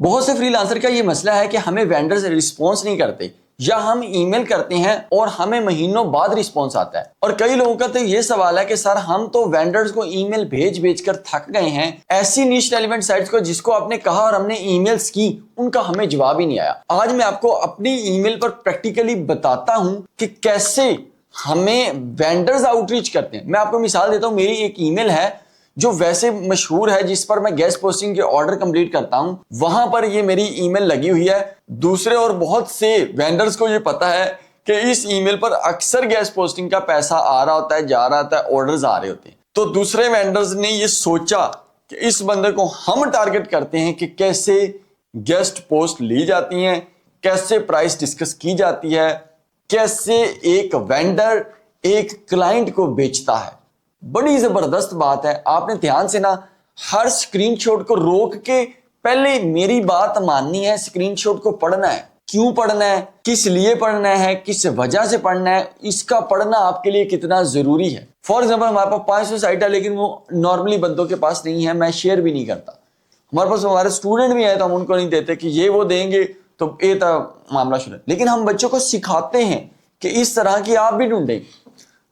बहुत से फ्रीलांसर का ये मसला है कि हमें वेंडर्स रिस्पॉन्स नहीं करते या हम ईमेल करते हैं और हमें महीनों बाद रिस्पॉन्स आता है। और कई लोगों का तो ये सवाल है कि सर हम तो वेंडर्स को ईमेल भेज भेज कर थक गए हैं, ऐसी नीश रेलेवेंट साइट्स को जिसको आपने कहा और हमने ईमेल्स की उनका हमें जवाब ही नहीं आया। आज मैं आपको अपनी ईमेल पर प्रैक्टिकली बताता हूं कि कैसे हमें वेंडर्स आउटरीच करते हैं। मैं आपको मिसाल देता हूं, मेरी एक ईमेल है जो वैसे मशहूर है, जिस पर मैं गेस्ट पोस्टिंग के ऑर्डर कंप्लीट करता हूं, वहां पर ये मेरी ईमेल लगी हुई है। दूसरे और बहुत से वेंडर्स को ये पता है कि इस ईमेल पर अक्सर गेस्ट पोस्टिंग का पैसा आ रहा होता है, जा रहा होता है, ऑर्डर्स आ रहे होते हैं। तो दूसरे वेंडर्स ने ये सोचा कि इस बंदे को हम टारगेट करते हैं कि कैसे गेस्ट पोस्ट ली जाती हैं, कैसे प्राइस डिस्कस की जाती है, कैसे एक वेंडर एक क्लाइंट को बेचता है। बड़ी जबरदस्त बात है। आपने ध्यान से ना हर स्क्रीनशॉट को रोक के पहले मेरी बात माननी है, स्क्रीनशॉट को पढ़ना है। क्यों पढ़ना है, किस लिए पढ़ना है, किस वजह से पढ़ना है, इसका पढ़ना आपके लिए कितना जरूरी है। फॉर एग्जाम्पल हमारे पास 500 साइट है, लेकिन वो नॉर्मली बंदों के पास नहीं है, मैं शेयर भी नहीं करता। हमारे पास हमारे स्टूडेंट भी है तो हम उनको नहीं देते कि ये वो देंगे तो ये तो मामला शुरू। लेकिन हम बच्चों को सिखाते हैं कि इस तरह की आप भी ढूंढें।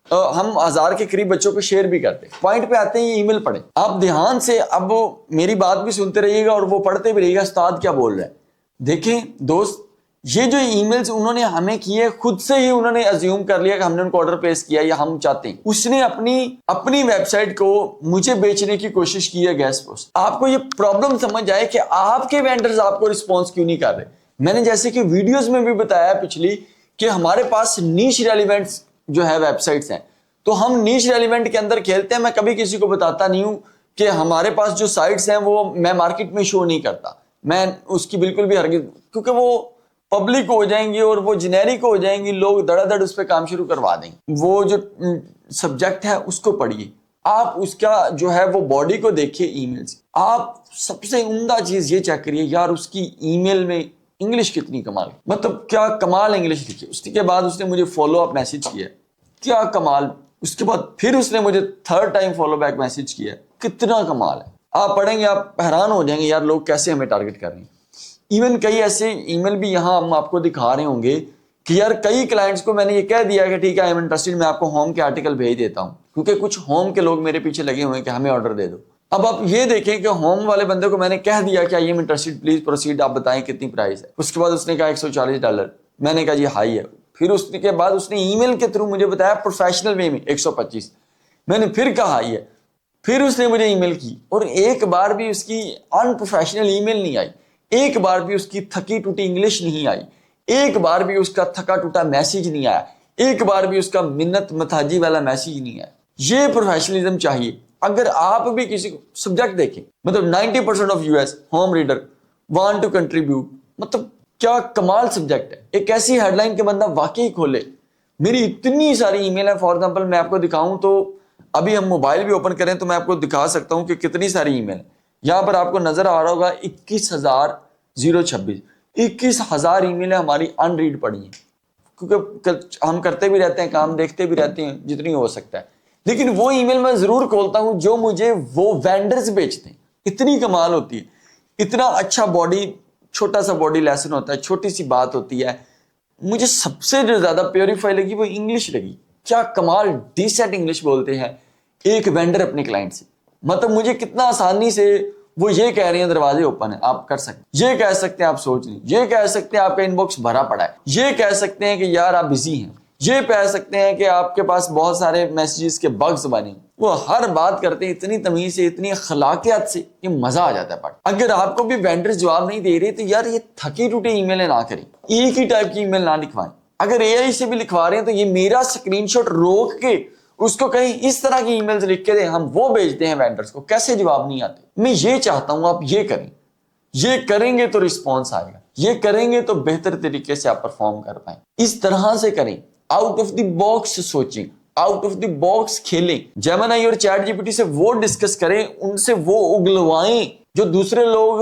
हम 1000 के करीब बच्चों को शेयर भी करते हैं। पॉइंट पे आते हैं, ये ईमेल पढ़े। आप ध्यान से अब मेरी बात भी सुनते रहिएगा और वो पढ़ते भी रहिएगा उस्ताद क्या बोल रहे हैं। देखें दोस्त, ये जो ईमेल्स उन्होंने हमें किए, खुद से ही उन्होंने अज्यूम कर लिया कि हमने उनको ऑर्डर प्लेस किया या हम चाहते हैं। उसने अपनी वेबसाइट को मुझे बेचने की कोशिश की है गेस्ट पोस्ट। आपको ये प्रॉब्लम समझ आए कि आपके वेंडर्स आपको रिस्पॉन्स क्यों नहीं कर रहे। मैंने जैसे कि वीडियोज में भी बताया पिछली कि हमारे पास नीश रेलिवेंट्स जो है वेबसाइट्स हैं, तो हम नीश रेलिवेंट के अंदर खेलते हैं। मैं कभी किसी को बताता नहीं हूं कि हमारे पास जो साइट्स हैं वो मैं मार्केट में शो नहीं करता, मैं उसकी बिल्कुल भी हरगिज़, क्योंकि वो पब्लिक हो जाएंगी और वो जेनेरिक हो जाएंगी, लोग धड़ाधड़ उस पर काम शुरू करवा देंगे। वो जो सब्जेक्ट है उसको पढ़िए, आप उसका जो है वो बॉडी को देखिए ईमेल्स। आप सबसे उम्दा चीज ये चेक करिए यार उसकी ईमेल में इंग्लिश कितनी कमाल, मतलब क्या कमाल इंग्लिश लिखी। उसके बाद उसने मुझे फॉलो अप मैसेज किया, क्या कमाल। उसके बाद फिर उसने मुझे 3rd time follow back message किया, कितना कमाल है। आप पढ़ेंगे आप हैरान हो जाएंगे यार लोग कैसे हमें टारगेट कर रहे हैं। इवन कई ऐसे ईमेल भी यहाँ हम आपको दिखा रहे होंगे कि यार कई क्लाइंट्स को मैंने ये कह दिया कि ठीक है आई एम इंटरेस्टेड, मैं आपको होम के आर्टिकल भेज देता हूँ, क्योंकि कुछ होम के लोग मेरे पीछे लगे हुए हैं कि हमें ऑर्डर दे दो। अब आप ये देखें कि होम वाले बंदे को मैंने कह दिया कि I am interested, please proceed, आप बताएं कितनी प्राइस है। उसके बाद उसने कहा $140। मैंने कहा जी हाई है। फिर उसके बाद उसने ईमेल के थ्रू मुझे बताया प्रोफेशनल वे में 125। मैंने फिर कहा हाई है। फिर उसने मुझे ईमेल की और एक बार भी उसकी अनप्रोफेशनल ईमेल नहीं आई, एक बार भी उसकी थकी टूटी इंग्लिश नहीं आई, एक बार भी उसका थका टूटा मैसेज नहीं आया, एक बार भी उसका मिन्नत मथाजी वाला मैसेज नहीं आया। ये प्रोफेशनलिज्म चाहिए। अगर आप भी किसी को सब्जेक्ट देखें, मतलब 90% of us home reader want to contribute, मतलब क्या कमाल सब्जेक्ट है। एक ऐसी हेडलाइन के बंदा वाकई खोले। मेरी इतनी सारी ईमेल है, फॉर एग्जांपल मैं आपको दिखाऊं तो अभी हम मोबाइल भी ओपन करें तो मैं आपको दिखा सकता हूं कि कितनी सारी ईमेल है। यहां पर आपको नजर आ रहा होगा 21,026 21,000 ईमेलें हमारी अनरीड पड़ी हैं, क्योंकि हम करते भी रहते हैं काम, देखते भी रहते हैं जितनी हो सकता है। लेकिन वो ईमेल मैं जरूर खोलता हूं जो मुझे वो वेंडर्स बेचते हैं। इतनी कमाल होती है, इतना अच्छा बॉडी, छोटा सा बॉडी लेसन होता है, छोटी सी बात होती है। मुझे सबसे जो ज्यादा प्योरीफाई लगी वो इंग्लिश लगी। क्या कमाल डिसेंट इंग्लिश बोलते हैं एक वेंडर अपने क्लाइंट से। मतलब मुझे कितना आसानी से वो ये कह रहे हैं दरवाजे ओपन है, आप कर सकते, ये कह सकते हैं आप सोच नहीं, ये कह सकते हैं आपका इनबॉक्स भरा पड़ा है, ये कह सकते हैं कि यार आप बिजी हैं, ये कह सकते हैं कि आपके पास बहुत सारे मैसेजेस के बग्स बने। वो हर बात करते हैं इतनी तमीज से, इतनी खलाकियत से कि मजा आ जाता है पढ़। अगर आपको भी वेंडर्स जवाब नहीं दे रहे तो यार ये थकी टूटी ईमेलें ना करें, एक ही टाइप की ईमेल ना लिखवाएं। अगर एआई से भी लिखवा रहे हैं तो ये मेरा स्क्रीनशॉट रोक के उसको कहीं इस तरह की ईमेल्स लिख के दें, हम वो भेजते हैं वेंडर्स को, कैसे जवाब नहीं आते। मैं ये चाहता हूं आप ये करें, ये करेंगे तो रिस्पॉन्स आएगा, ये करेंगे तो बेहतर तरीके से आप परफॉर्म कर पाए। इस तरह से करें, आउट ऑफ द बॉक्स सोचें, आउट ऑफ द बॉक्स खेलें। जेमिनी और चैट जीपीटी से वो डिस्कस करें, उनसे वो उगलवाएं जो दूसरे लोग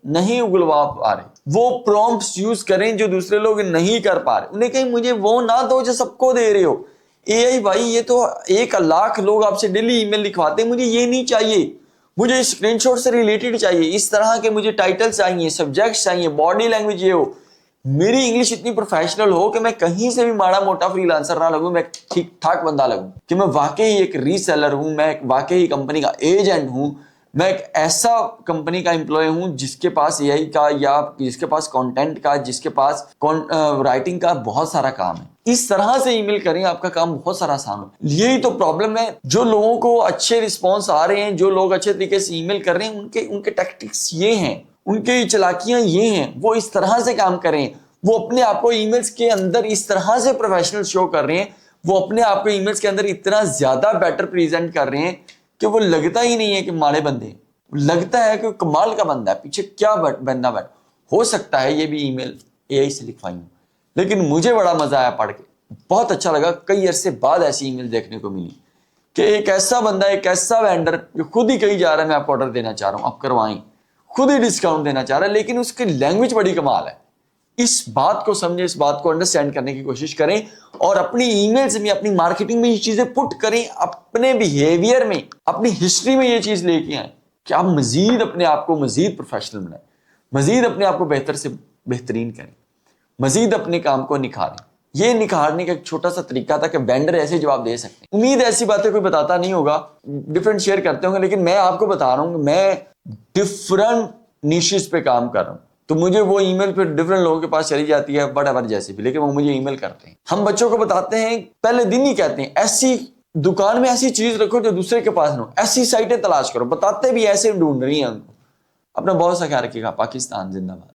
नहीं उगलवा पा रहे, वो प्रॉम्प्ट्स यूज करें जो दूसरे लोग नहीं कर पा रहे। उन्हें कहीं मुझे वो ना दो जो सबको दे रहे हो। एआई भाई ये तो 1 लाख लोग आपसे डेली ईमेल लिखवाते हैं, मुझे ये नहीं चाहिए। मुझे स्क्रीनशॉट से रिलेटेड चाहिए, इस तरह के मुझे टाइटल चाहिए, सब्जेक्ट्स चाहिए, बॉडी लैंग्वेज ये हो, मेरी इंग्लिश इतनी प्रोफेशनल हो कि मैं कहीं से भी माड़ा मोटा फ्रीलांसर ना लगूं, मैं ठीक ठाक बंदा लगूं, कि मैं वाकई एक रीसेलर हूं, मैं एक वाकई कंपनी का एजेंट हूं, मैं एक ऐसा कंपनी का एम्प्लॉय हूं जिसके पास एआई का या जिसके पास कंटेंट का, जिसके पास राइटिंग का बहुत सारा काम है। इस तरह से ईमेल करें, आपका काम बहुत सारा आसान हो। यही तो प्रॉब्लम है, जो लोगों को अच्छे रिस्पॉन्स आ रहे हैं, जो लोग अच्छे तरीके से ईमेल कर रहे हैं, उनके टैक्टिक्स ये हैं, उनकी चालाकियां ये हैं, वो इस तरह से काम करें, वो अपने आप को ईमेल्स के अंदर इस तरह से प्रोफेशनल शो कर रहे हैं, वो अपने आप को ईमेल्स के अंदर इतना ज्यादा बेटर प्रेजेंट कर रहे हैं कि वो लगता ही नहीं है कि माड़े बंदे, लगता है कि कमाल का बंदा है, पीछे क्या बंदा बैठ। हो सकता है ये भी ईमेल एआई से लिखवाई हूं, लेकिन मुझे बड़ा मजा आया पढ़ के, बहुत अच्छा लगा। कई अरसे बाद ऐसी ईमेल देखने को मिली कि एक ऐसा बंदा, एक ऐसा वेंडर जो खुद ही कही जा रहा है मैं आपको ऑर्डर देना चाह रहा हूं, आप करवाएं, खुद ही डिस्काउंट देना चाह रहा है, लेकिन उसकी लैंग्वेज बड़ी कमाल है। इस बात को समझे, इस बात को अंडरस्टैंड करने की कोशिश करें और अपनी ईमेल्स में, अपनी मार्केटिंग में ये चीजें पुट करें, अपने बिहेवियर में, अपनी हिस्ट्री में ये चीज लेके आए कि आप मजीद अपने आप को मजीद प्रोफेशनल बनाएं, मजीद अपने आप को बेहतर से बेहतरीन करें, मजीद अपने काम को निखारें। ये निखारने का एक छोटा सा तरीका था कि वेंडर ऐसे जवाब दे सकते हैं। उम्मीद ऐसी बातें कोई बताता नहीं होगा, डिफरेंट शेयर करते होंगे, लेकिन मैं आपको बता रहा हूं कि मैं डिफरेंट निशेस पे काम कर रहा हूं, तो मुझे वो ईमेल फिर डिफरेंट लोगों के पास चली जाती है, व्हाटएवर जैसे भी, लेकिन वो मुझे ईमेल करते हैं। हम बच्चों को बताते हैं, पहले दिन ही कहते हैं ऐसी दुकान में ऐसी चीज रखो जो दूसरे के पास ना हो, ऐसी साइटें तलाश करो, बताते भी ऐसे ढूंढ रही हैं उनको। अपना बहुत सा ख्याल रखिएगा। पाकिस्तान जिंदाबाद।